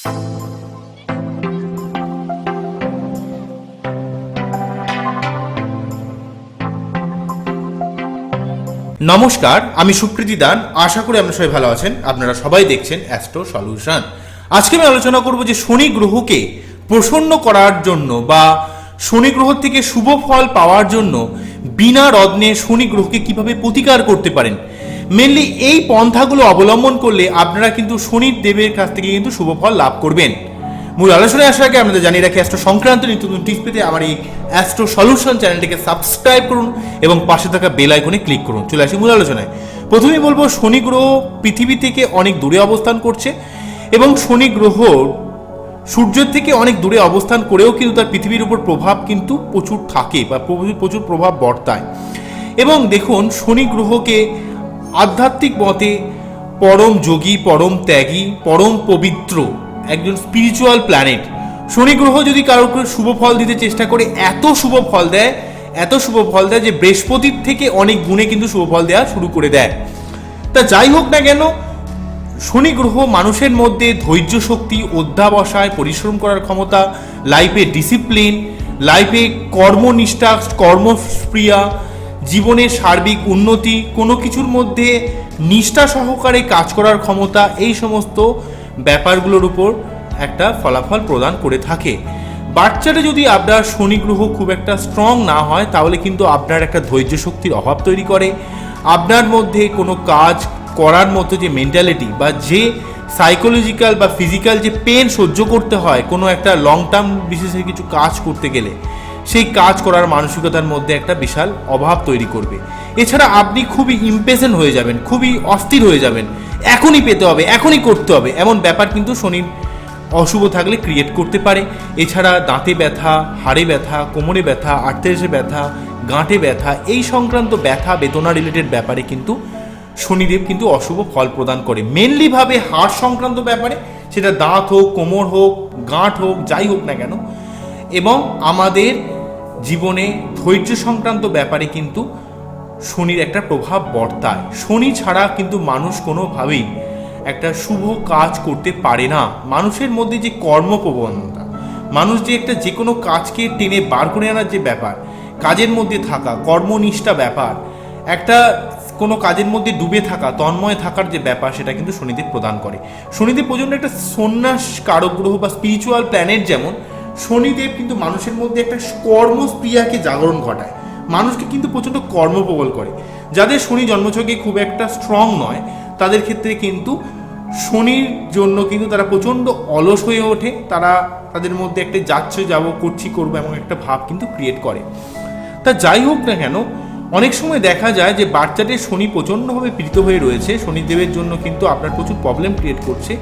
নমস্কার, আমি সুপ্রীতি দান। আশা করি আপনারা সবাই ভালো আছেন। আপনারা সবাই দেখছেন অ্যাস্ট্রো সলিউশন। আজকে আমি আলোচনা করব যে শনি গ্রহকে প্রসন্ন করার জন্য বা শনি গ্রহ থেকে শুভ ফল পাওয়ার জন্য বিনা রত্নে শনি গ্রহকে কিভাবে প্রতিকার করতে পারেন। মেনলি এই পন্থাগুলো অবলম্বন করলে আপনারা কিন্তু শনি দেবের কাছ থেকে কিন্তু শুভ ফল লাভ করবেন। মূল আলোচনায় আসার আগে আপনাদের জানিয়ে রাখি, অ্যাস্ট্রো সংক্রান্ত নিত্য নতুন টিপস পেতে আমার এই অ্যাস্ট্রো সলিউশন চ্যানেলটিকে সাবস্ক্রাইব করুন এবং পাশে থাকা বেল আইকনে ক্লিক করুন। চলে আসি মূল আলোচনায়। প্রথমেই বলবো, শনি গ্রহ পৃথিবী থেকে অনেক দূরে অবস্থান করছে এবং শনি গ্রহ সূর্যের থেকে অনেক দূরে অবস্থান করেও কিন্তু তার পৃথিবীর উপর প্রভাব কিন্তু প্রচুর থাকে বা প্রচুর প্রভাব বর্তায়। এবং দেখুন, শনি গ্রহকে আধ্যাত্মিক মতে পরম যোগী, পরম ত্যাগী, পরম পবিত্র একজন স্পিরিচুয়াল প্ল্যানেট। শনি গ্রহ যদি কারোর শুভ ফল দিতে চেষ্টা করে এত শুভ ফল দেয় যে বৃহস্পতির থেকে অনেক গুণে কিন্তু শুভ ফল দেওয়া শুরু করে দেয়। তা যাই হোক না কেন, শনি গ্রহ মানুষের মধ্যে ধৈর্য শক্তি, অধ্যাবসায়, পরিশ্রম করার ক্ষমতা, লাইফে ডিসিপ্লিন, লাইফে কর্মনিষ্ঠা, কর্মপ্রিয়া, জীবনের সার্বিক উন্নতি, কোনো কিছুর মধ্যে নিষ্ঠা সহকারে কাজ করার ক্ষমতা, এই সমস্ত ব্যাপারগুলোর উপর একটা ফলাফল প্রদান করে থাকে। বাচ্চাটা যদি আপনার শনি গ্রহ খুব একটা স্ট্রং না হয় তাহলে কিন্তু আপনার একটা ধৈর্য শক্তির অভাব তৈরি করে। আপনার মধ্যে কোনো কাজ করার মতো যে মেন্টালিটি বা যে সাইকোলজিক্যাল বা ফিজিক্যাল যে পেন সহ্য করতে হয় কোনো একটা লং টার্ম বিশেষে কিছু কাজ করতে গেলে, সেই কাজ করার মানসিকতার মধ্যে একটা বিশাল অভাব তৈরি করবে। এছাড়া আপনি খুবই ইমপেশেন্ট হয়ে যাবেন, খুবই অস্থির হয়ে যাবেন, এখনই পেতে হবে, এখনই করতে হবে, এমন ব্যাপার কিন্তু শনির অশুভ থাকলে ক্রিয়েট করতে পারে। এছাড়া দাঁতে ব্যথা, হাড়ে ব্যথা, কোমরে ব্যথা, আর্থ্রাইটিসে ব্যথা, গাঁটে ব্যথা, এই সংক্রান্ত ব্যথা বেদনা রিলেটেড ব্যাপারে কিন্তু শনিদেব কিন্তু অশুভ ফল প্রদান করে। মেনলি ভাবে হাড় সংক্রান্ত ব্যাপারে, সেটা দাঁত হোক, কোমর হোক, গাঁট হোক, যাই হোক না কেন। এবং আমাদের জীবনে ধৈর্য সংক্রান্ত ব্যাপারে কিন্তু শনির একটা প্রভাব বর্তায়। শনি ছাড়া কিন্তু মানুষ কোনোভাবেই একটা শুভ কাজ করতে পারে না। মানুষের মধ্যে যে কর্মপ্রবণতা, মানুষ যে একটা যে কোনো কাজকে টেনে বার করে আনার যে ব্যাপার, কাজের মধ্যে থাকা, কর্মনিষ্ঠা ব্যাপার, একটা কোনো কাজের মধ্যে ডুবে থাকা, তন্ময় থাকার যে ব্যাপার, সেটা কিন্তু শনিদেব প্রদান করে। শনিদেব প্রচণ্ড একটা সন্ন্যাস কারক গ্রহ বা স্পিরিচুয়াল প্ল্যানেট। যেমন শনিদেব কিন্তু মানুষের মধ্যে একটা কর্মস্প্রিয়াকে জাগরণ ঘটায়, মানুষকে কিন্তু প্রচণ্ড কর্মপ্রবল করে। যাদের শনি জন্মছকে খুব একটা স্ট্রং নয় তাদের ক্ষেত্রে কিন্তু শনির জন্য কিন্তু তারা প্রচণ্ড অলস হয়ে ওঠে। তাদের মধ্যে একটা করবো এমন একটা ভাব কিন্তু ক্রিয়েট করে। তা যাই হোক না কেন, অনেক সময় দেখা যায় যে বাচ্চাদের শনি প্রচণ্ডভাবে পীড়িত হয়ে রয়েছে, শনিদেবের জন্য কিন্তু আপনার প্রচুর প্রবলেম ক্রিয়েট করছে,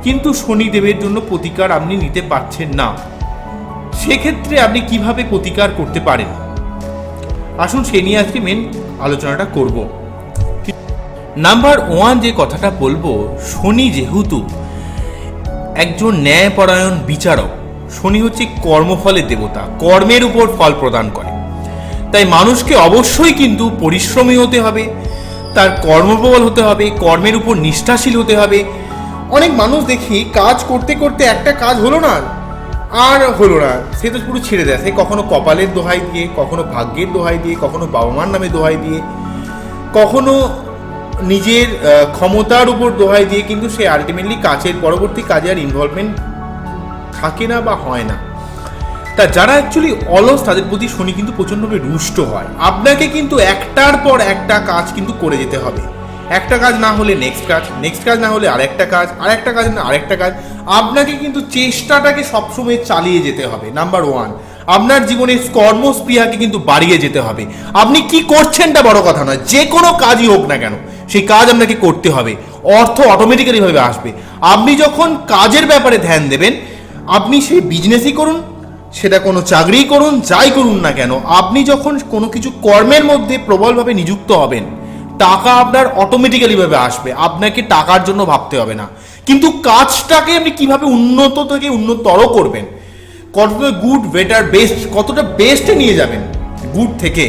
কিন্তু শনিদেবের জন্য প্রতিকার আপনি নিতে পারছেন না। সেক্ষেত্রে আপনি কিভাবে প্রতিকার করতে পারেন, আসুন সে নিয়ে আজকে মেন আলোচনাটা করব। নাম্বার 1 যে কথাটা বলবো, শনি যেহেতু একজন ন্যায়পরায়ণ বিচারক, শনি হচ্ছে কর্মফলের দেবতা, কর্মের উপর ফল প্রদান করে। তাই মানুষকে অবশ্যই কিন্তু পরিশ্রমী হতে হবে, তার কর্মপ্রবল হতে হবে, কর্মের উপর নিষ্ঠাশীল হতে হবে। অনেক মানুষ দেখি কাজ করতে করতে একটা কাজ হলো না, সে তো পুরো ছেড়ে দেয়। সে কখনো কপালের দোহাই দিয়ে, কখনো ভাগ্যের দোহাই দিয়ে, কখনো বাবা মার নামে দোহাই দিয়ে, কখনো নিজের ক্ষমতার উপর দোহাই দিয়ে কিন্তু সে আলটিমেটলি পরবর্তী কাজে আর ইনভলভমেন্ট থাকে না বা হয় না। তা যারা অ্যাকচুয়ালি অলস, তাদের প্রতি শনি কিন্তু প্রচণ্ডভাবে রুষ্ট হয়। আপনাকে কিন্তু একটার পর একটা কাজ কিন্তু করে যেতে হবে। একটা কাজ না হলে নেক্সট কাজ না হলে আরেকটা কাজ না আরেকটা কাজ। আপনাকে কিন্তু চেষ্টাটাকে সবসময় চালিয়ে যেতে হবে। নাম্বার 1, আপনার জীবনের কর্মস্পৃহাকে কিন্তু বাড়িয়ে যেতে হবে। আপনি কি করছেনটা বড় কথা নয়, যে কোনো কাজই হোক না কেন সেই কাজ আপনাকে করতে হবে। অর্থ অটোমেটিক্যালি ভাবে আসবে। আপনি যখন কাজের ব্যাপারে ধ্যান দেবেন, আপনি সেই বিজনেসই করুন, সেটা কোনো চাকরিই করুন, যাই করুন না কেন, আপনি যখন কোনো কিছু কর্মের মধ্যে প্রবলভাবে নিযুক্ত হবেন, টাকা আপনার অটোমেটিক্যালি ভাবে আসবে। আপনাকে টাকার জন্য ভাবতে হবে না। কিন্তু কাজটাকে আপনি কিভাবে উন্নত থেকে উন্নততর করবেন, কতটা গুড, বেটার, বেস্ট, কতটা বেস্টে নিয়ে যাবেন গুড থেকে,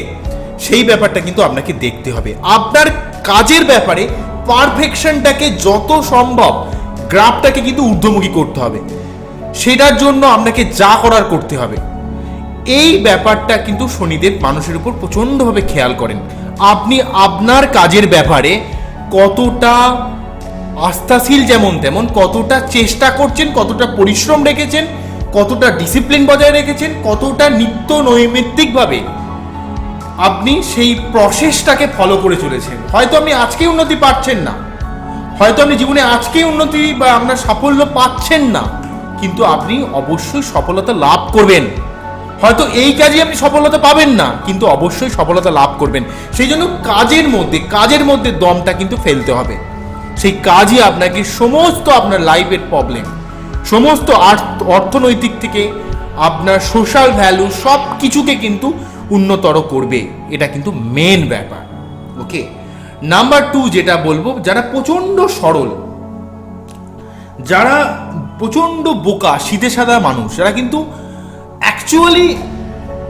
সেই ব্যাপারটা কিন্তু আপনাকে দেখতে হবে। আপনার কাজের ব্যাপারে পারফেকশনটাকে যত সম্ভব গ্রাফটাকে কিন্তু ঊর্ধ্বমুখী করতে হবে, সেটার জন্য আপনাকে যা করার করতে হবে। এই ব্যাপারটা কিন্তু শনিদেব মানুষের উপর প্রচণ্ডভাবে খেয়াল করেন। আপনি আপনার কাজের ব্যাপারে কতটা আস্থাশীল যেমন তেমন, কতটা চেষ্টা করছেন, কতটা পরিশ্রম রেখেছেন, কতটা ডিসিপ্লিন বজায় রেখেছেন, কতটা নিত্য নৈমিত্তিকভাবে আপনি সেই প্রসেসটাকে ফলো করে চলেছেন। হয়তো আপনি আজকেই উন্নতি পাচ্ছেন না, হয়তো আপনি জীবনে আজকেই উন্নতি বা আপনার সাফল্য পাচ্ছেন না, কিন্তু আপনি অবশ্যই সফলতা লাভ করবেন। হয়তো এই কাজে আপনি সফলতা পাবেন না, কিন্তু অবশ্যই সফলতা লাভ করবেন। সেই জন্য কাজের মধ্যে দমটা কিন্তু ফেলতে হবে। সেই কাজই আপনাকে সমস্ত আপনার লাইফের প্রবলেম, সমস্ত অর্থনৈতিক থেকে আপনার সোশ্যাল ভ্যালু সব কিছুকে কিন্তু উন্নতর করবে। এটা কিন্তু মেন ব্যাপার। ওকে, নাম্বার 2 যেটা বলবো, যারা প্রচন্ড সরল, যারা প্রচন্ড বোকা সিধে সাদা মানুষ, যারা কিন্তু অ্যাকচুয়ালি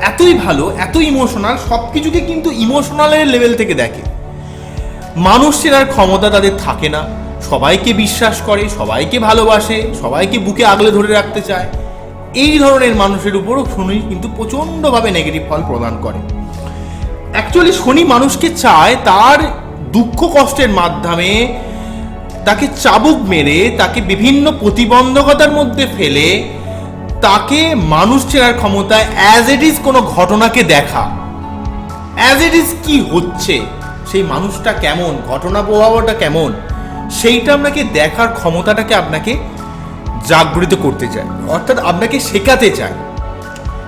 এতই ভালো, এত ইমোশনাল, সব কিছুকে কিন্তু ইমোশনালের লেভেল থেকে দেখে। মানুষ চেনার ক্ষমতা তাদের থাকে না, সবাইকে বিশ্বাস করে, সবাইকে ভালোবাসে, সবাইকে বুকে আগলে ধরে রাখতে চায়। এই ধরনের মানুষের উপরও শনি কিন্তু প্রচণ্ডভাবে নেগেটিভ ফল প্রদান করে। অ্যাকচুয়ালি শনি মানুষকে চায় তার দুঃখ কষ্টের মাধ্যমে তাকে চাবুক মেরে, তাকে বিভিন্ন প্রতিবন্ধকতার মধ্যে ফেলে, তাকে মানুষ চেনার ক্ষমতায় অ্যাজ ইট ইজ কোনো ঘটনাকে দেখা, অ্যাজ ইট ইজ কি হচ্ছে, সেই মানুষটা কেমন, ঘটনা প্রবাহটা কেমন, সেইটা আপনাকে দেখার ক্ষমতাটাকে আপনাকে জাগৃত করতে চায়, অর্থাৎ আপনাকে শেখাতে চায়।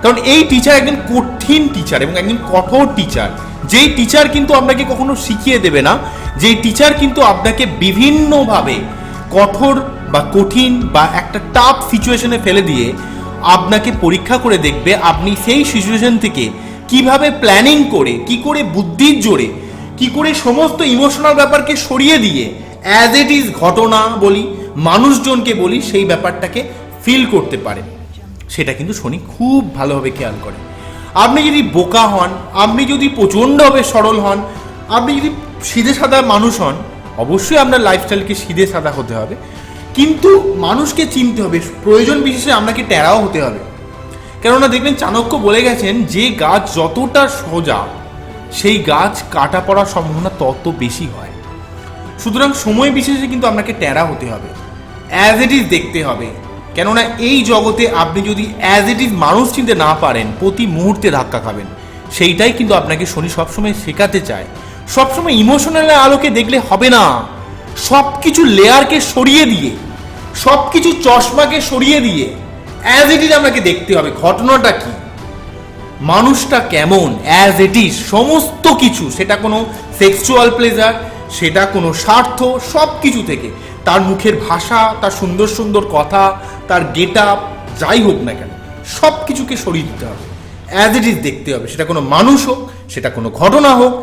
কারণ এই টিচার একজন কঠিন টিচার এবং একজন কঠোর টিচার। যেই টিচার কিন্তু আপনাকে কখনো শিখিয়ে দেবে না, যেই টিচার কিন্তু আপনাকে বিভিন্নভাবে কঠোর বা কঠিন বা একটা টাফ সিচুয়েশনে ফেলে দিয়ে আপনাকে পরীক্ষা করে দেখবে আপনি সেই সিচুয়েশন থেকে কিভাবে প্ল্যানিং করে, কি করে বুদ্ধির জোরে, কি করে সমস্ত ইমোশনাল ব্যাপারকে সরিয়ে দিয়ে অ্যাজ ইট ইজ ঘটনা বলি, মানুষজনকে বলি, সেই ব্যাপারটাকে ফিল করতে পারে। সেটা কিন্তু শনি খুব ভালোভাবে খেয়াল করে। আপনি যদি বোকা হন, আপনি যদি প্রচণ্ডভাবে সরল হন, আপনি যদি সিধে সাদা মানুষ হন, অবশ্যই আপনার লাইফস্টাইলকে সিধে সাদা হতে হবে, কিন্তু মানুষকে চিনতে হবে, প্রয়োজন বিশেষে আপনাকে টেরাও হতে হবে। কেননা দেখবেন চাণক্য বলে গেছেন, যে গাছ যতটা সোজা সেই গাছ কাটা পড়ার সম্ভাবনা তত বেশি হয়। সুতরাং সময় বিশেষে কিন্তু আপনাকে টেরা হতে হবে, অ্যাজ ইট ইজ দেখতে হবে। কেননা এই জগতে আপনি যদি অ্যাজ ইট ইজ মানুষ চিনতে না পারেন, প্রতি মুহূর্তে ধাক্কা খাবেন। সেইটাই কিন্তু আপনাকে শনি সবসময় শেখাতে চায়। সবসময় ইমোশনাল আলোকে দেখলে হবে না, সব কিছু লেয়ারকে সরিয়ে দিয়ে, সব কিছু চশমাকে সরিয়ে দিয়ে অ্যাজ ইট ইজ আপনাকে দেখতে হবে। ঘটনাটা কি, মানুষটা কেমন, অ্যাজ ইট ইজ সমস্ত কিছু, সেটা কোনো সেক্সুয়াল প্লেজার, সেটা কোনো স্বার্থ, সব কিছু থেকে তার মুখের ভাষা, তার সুন্দর সুন্দর কথা, তার গেট আপ, যাই হোক না কেন, সব কিছুকে সরিয়ে দিতে হবে, অ্যাজ ইট ইজ দেখতে হবে। সেটা কোনো মানুষ হোক, সেটা কোনো ঘটনা হোক,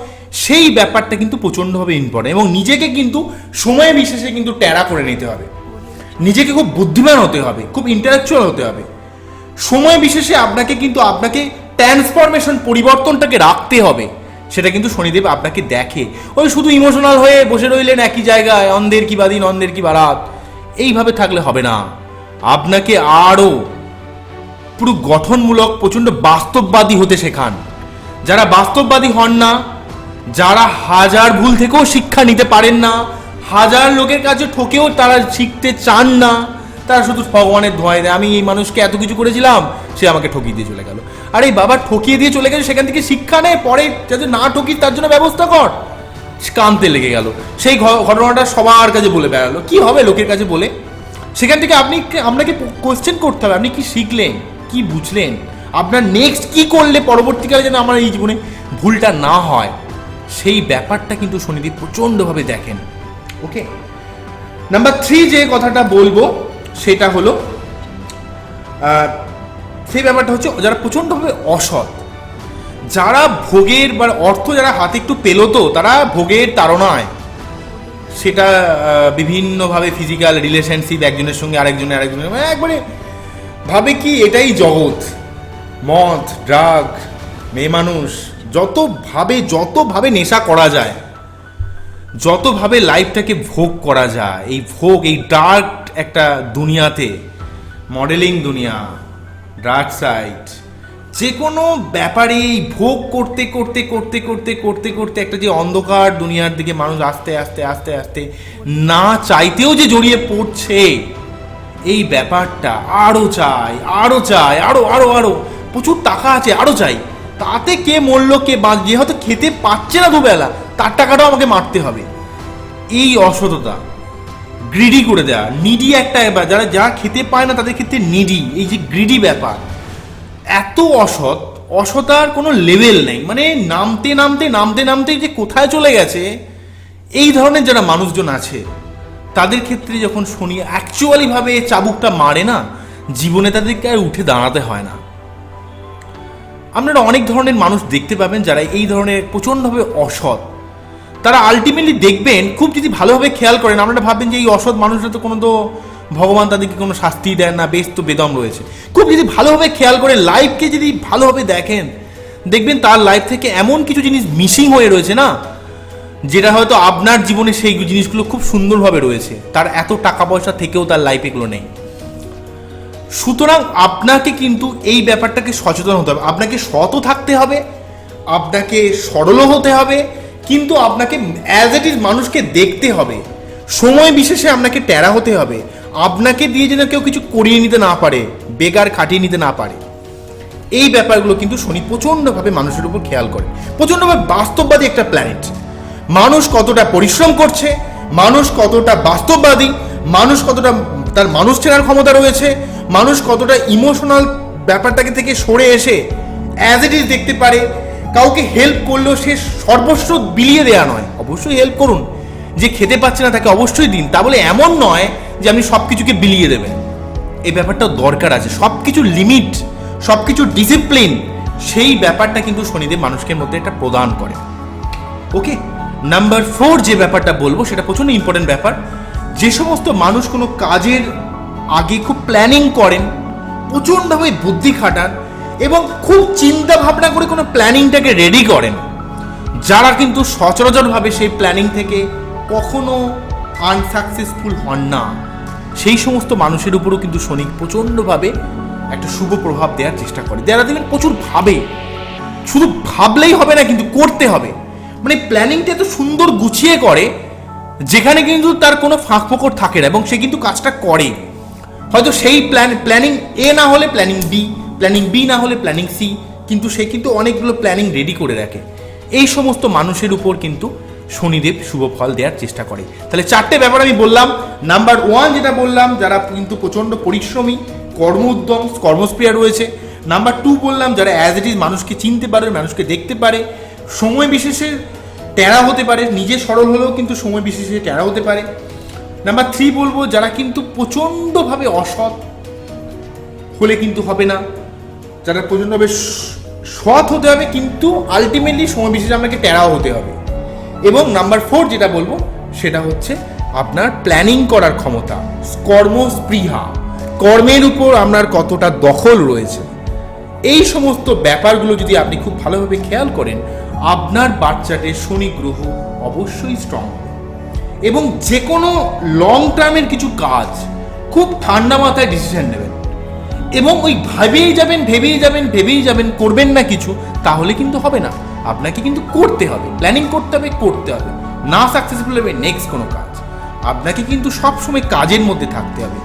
সেই ব্যাপারটা কিন্তু প্রচণ্ডভাবে ইম্পর্টেন্ট। এবং নিজেকে কিন্তু সময় বিশেষে কিন্তু টেরা করে নিতে হবে, নিজেকে খুব বুদ্ধিমান হতে হবে, খুব ইন্টালেকচুয়াল হতে হবে। সময় বিশেষে আপনাকে ট্রান্সফরমেশন, পরিবর্তনটাকে রাখতে হবে। সেটা কিন্তু শনিদেব আপনাকে দেখে। ওই শুধু ইমোশনাল হয়ে বসে রইলেন একই জায়গায়, অন্ধের কি বাদিন অন্ধের কি বারাত, এইভাবে থাকলে হবে না। আপনাকে আরও পুরো গঠনমূলক, প্রচণ্ড বাস্তববাদী হতে শেখান। যারা বাস্তববাদী হন না, যারা হাজার ভুল থেকেও শিক্ষা নিতে পারেন না, হাজার লোকের কাছে ঠকেও তারা শিখতে চান না, তারা শুধু ভগবানের ধোঁয়ায় দেয়, আমি এই মানুষকে এত কিছু করেছিলাম, সে আমাকে ঠকিয়ে দিয়ে চলে গেল। আরে বাবা, ঠকিয়ে দিয়ে চলে গেছে, সেখান থেকে শিক্ষা নেই, পরে যাতে না ঠকিস তার জন্য ব্যবস্থা কর। কানতে লেগে গেল, সেই ঘটনাটা সবার কাছে বলে বেড়ালো, কি হবে লোকের কাছে বলে? সেখান থেকে আপনাকে কোয়েশ্চেন করতে হবে, আপনি কি শিখলেন, কি বুঝলেন, আপনার নেক্সট কি করলে পরবর্তীকালে যেন আমার এই জীবনে ভুলটা না হয়, সেই ব্যাপারটা কিন্তু শনিদেব প্রচণ্ডভাবে দেখেন। ওকে, নাম্বার 3 যে কথাটা বলবো সেটা হলো, সেই ব্যাপারটা হচ্ছে যারা প্রচণ্ডভাবে অসৎ, যারা ভোগের বা অর্থ যারা হাতে একটু পেলতো, তারা ভোগের তাড়নায়, সেটা বিভিন্নভাবে ফিজিক্যাল রিলেশনশিপ, একজনের সঙ্গে আরেকজনের একবারে ভাবে কি এটাই জগৎ, মদ, ড্রাগ, মেয়ে মানুষ, যতভাবে নেশা করা যায় যতভাবে লাইফটাকে ভোগ করা যায়, এই ভোগ, এই ডার্ক একটা দুনিয়াতে, মডেলিং দুনিয়া, ডার্ক সাইড, যে কোনো ব্যাপারে এই ভোগ করতে করতে করতে করতে করতে করতে একটা যে অন্ধকার দুনিয়ার দিকে মানুষ আস্তে আস্তে আস্তে আস্তে না চাইতেও যে জড়িয়ে পড়ছে, এই ব্যাপারটা আরো চাই, আরো চাই, আরো আরো আরো, প্রচুর টাকা আছে, আরো চাই, তাতে কে মরলো কে যে হয়তো খেতে পাচ্ছে না দুবেলা, তার টাকাটাও আমাকে মারতে হবে। এই অসততা, গ্রিডি করে দেওয়া, নিডি একটা, যারা যা খেতে পায় না তাদের ক্ষেত্রে নিডি, এই যে গ্রিডি ব্যাপার, এত অসতার কোনো লেভেল নেই, মানে নামতে নামতে নামতে নামতে যে কোথায় চলে গেছে। এই ধরনের যারা মানুষজন আছে তাদের ক্ষেত্রে যখন শনি অ্যাকচুয়ালি ভাবে চাবুকটা মারে না, জীবনে তাদেরকে আর উঠে দাঁড়াতে হয় না। আপনারা অনেক ধরনের মানুষ দেখতে পাবেন যারা এই ধরনের প্রচণ্ডভাবে অসৎ, তারা আলটিমেটলি দেখবেন, খুব যদি ভালোভাবে খেয়াল করেন, আপনারা ভাববেন যে এই অসৎ মানুষরা তো কোনো তো ভগবান তাদেরকে কোনো শাস্তি দেন না, বেশ তো বেদম রয়েছে। খুব যদি ভালোভাবে খেয়াল করে লাইফকে যদি ভালোভাবে দেখেন, দেখবেন তার লাইফ থেকে এমন কিছু জিনিস মিসিং হয়ে রয়েছে না, যেটা হয়তো আপনার জীবনে সেই জিনিসগুলো খুব সুন্দরভাবে রয়েছে, তার এত টাকা পয়সা থেকেও তার লাইফ এগুলো নেই। সুতরাং আপনাকে কিন্তু এই ব্যাপারটাকে সচেতন হতে হবে, আপনাকে সৎও থাকতে হবে, আপনাকে সরলও হতে হবে, কিন্তু আপনাকে অ্যাজ ইট ইজ মানুষকে দেখতে হবে, সময় বিশেষে আপনাকে টেরা হতে হবে, আপনাকে দিয়ে যেন কেউ কিছু করিয়ে নিতে না পারে, বেকার খাটিয়ে নিতে না পারে। এই ব্যাপারগুলো কিন্তু শনি প্রচণ্ডভাবে মানুষের উপর খেয়াল করে। প্রচণ্ডভাবে বাস্তববাদী একটা প্ল্যানেট। মানুষ কতটা পরিশ্রম করছে, মানুষ কতটা বাস্তববাদী, মানুষ কতটা তার মানুষ চেনার ক্ষমতা রয়েছে, মানুষ কতটা ইমোশনাল ব্যাপারটাকে থেকে সরে এসে অ্যাজ ইট ইজ দেখতে পারে। কাউকে হেল্প করলেও সে সর্বস্ব বিলিয়ে দেওয়া নয়, অবশ্যই হেল্প করুন, যে খেতে পাচ্ছে না তাকে অবশ্যই দিন, তা বলে এমন নয় যে আপনি সব কিছুকে বিলিয়ে দেবেন। এই ব্যাপারটাও দরকার আছে, সব কিছু লিমিট, সব কিছু ডিসিপ্লিন, সেই ব্যাপারটা কিন্তু শনিদেব মানুষের মধ্যে এটা প্রদান করে। ওকে, নাম্বার 4 যে ব্যাপারটা বলবো সেটা প্রচন্ড ইম্পর্টেন্ট ব্যাপার। যে সমস্ত মানুষ কোনো কাজের আগে খুব প্ল্যানিং করেন, প্রচণ্ডভাবে বুদ্ধি খাটান এবং খুব চিন্তা ভাবনা করে কোনো প্ল্যানিংটাকে রেডি করেন, যারা কিন্তু সচরাচরভাবে সেই প্ল্যানিং থেকে কখনো আনসাকসেসফুল হন না, সেই সমস্ত মানুষের উপরও কিন্তু শনি প্রচণ্ডভাবে একটা শুভ প্রভাব দেওয়ার চেষ্টা করে। যারা দেখবেন প্রচুর ভাবে, শুধু ভাবলেই হবে না, কিন্তু করতে হবে, মানে প্ল্যানিংটা এত সুন্দর গুছিয়ে করে যেখানে কিন্তু তার কোনো ফাঁক ফোকর থাকে না, এবং সে কিন্তু কাজটা করে। হয়তো সেই প্ল্যানিং এ না হলে প্ল্যানিং বি, প্ল্যানিং বি না হলে প্ল্যানিং সি, কিন্তু সে কিন্তু অনেকগুলো প্ল্যানিং রেডি করে রাখে। এই সমস্ত মানুষের উপর কিন্তু শনিদেব শুভ ফল দেওয়ার চেষ্টা করে। তাহলে 4টে ব্যাপার আমি বললাম। নাম্বার 1 যেটা বললাম, যারা কিন্তু প্রচণ্ড পরিশ্রমী, কর্মোদ্যম, কর্মস্প্রিয়া রয়েছে। নাম্বার 2 বললাম, যারা অ্যাজ ইট ইজ মানুষকে চিনতে পারে, মানুষকে দেখতে পারে, সময় বিশেষে টেরা হতে পারে, নিজে সরল হলেও কিন্তু সময় বিশেষে টেরা হতে পারে। নাম্বার 3 বলবো, যারা কিন্তু প্রচণ্ডভাবে অসৎ হলে কিন্তু হবে না, যারা প্রচণ্ডভাবে সৎ হতে হবে, কিন্তু আলটিমেটলি সময় বিশেষে আপনাকে টেরাও হতে হবে। এবং নাম্বার 4 যেটা বলবো সেটা হচ্ছে আপনার প্ল্যানিং করার ক্ষমতা, কর্মস্পৃহা, কর্মের উপর আপনার কতটা দখল রয়েছে। এই সমস্ত ব্যাপারগুলো যদি আপনি খুব ভালোভাবে খেয়াল করেন, আপনার বাচ্চাটে শনি গ্রহ অবশ্যই স্ট্রং হবে, এবং যে কোনো লং টার্মের কিছু কাজ খুব ঠান্ডা মাথায় ডিসিশন নেবেন, এবং ওই ভেবেই যাবেন করবেন না কিছু, তাহলে কিন্তু হবে না। আপনাকে কিন্তু করতে হবে, প্ল্যানিং করতে হবে, না সাকসেসফুল হবে নেক্সট কোনো কাজ। আপনাকে কিন্তু সবসময় কাজের মধ্যে থাকতে হবে,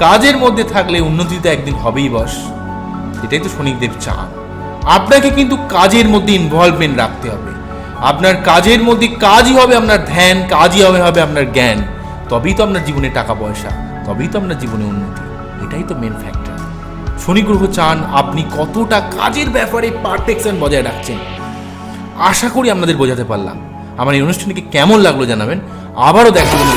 কাজের মধ্যে থাকলে উন্নতিতে একদিন হবেই বস, এটাই তো শনিদেব চান। আপনাকে কিন্তু কাজের মধ্যে ইনভলভমেন্ট রাখতে হবে, আপনার কাজের মধ্যে কাজই হবে আপনার ধ্যান, কাজই হবে আপনার জ্ঞান, তবেই তো আপনার জীবনে টাকা পয়সা, তবেই তো আপনার জীবনে উন্নতি। এটাই তো মেন ফ্যাক্টর। শনি গ্রহ চান আপনি কতটা কাজের ব্যাপারে পারফেকশন বজায় রাখছেন। আশা করি আপনাদের বোঝাতে পারলাম। আমার এই অনুষ্ঠানটিকে কেমন লাগলো জানাবেন। আবারও দেখা হবে।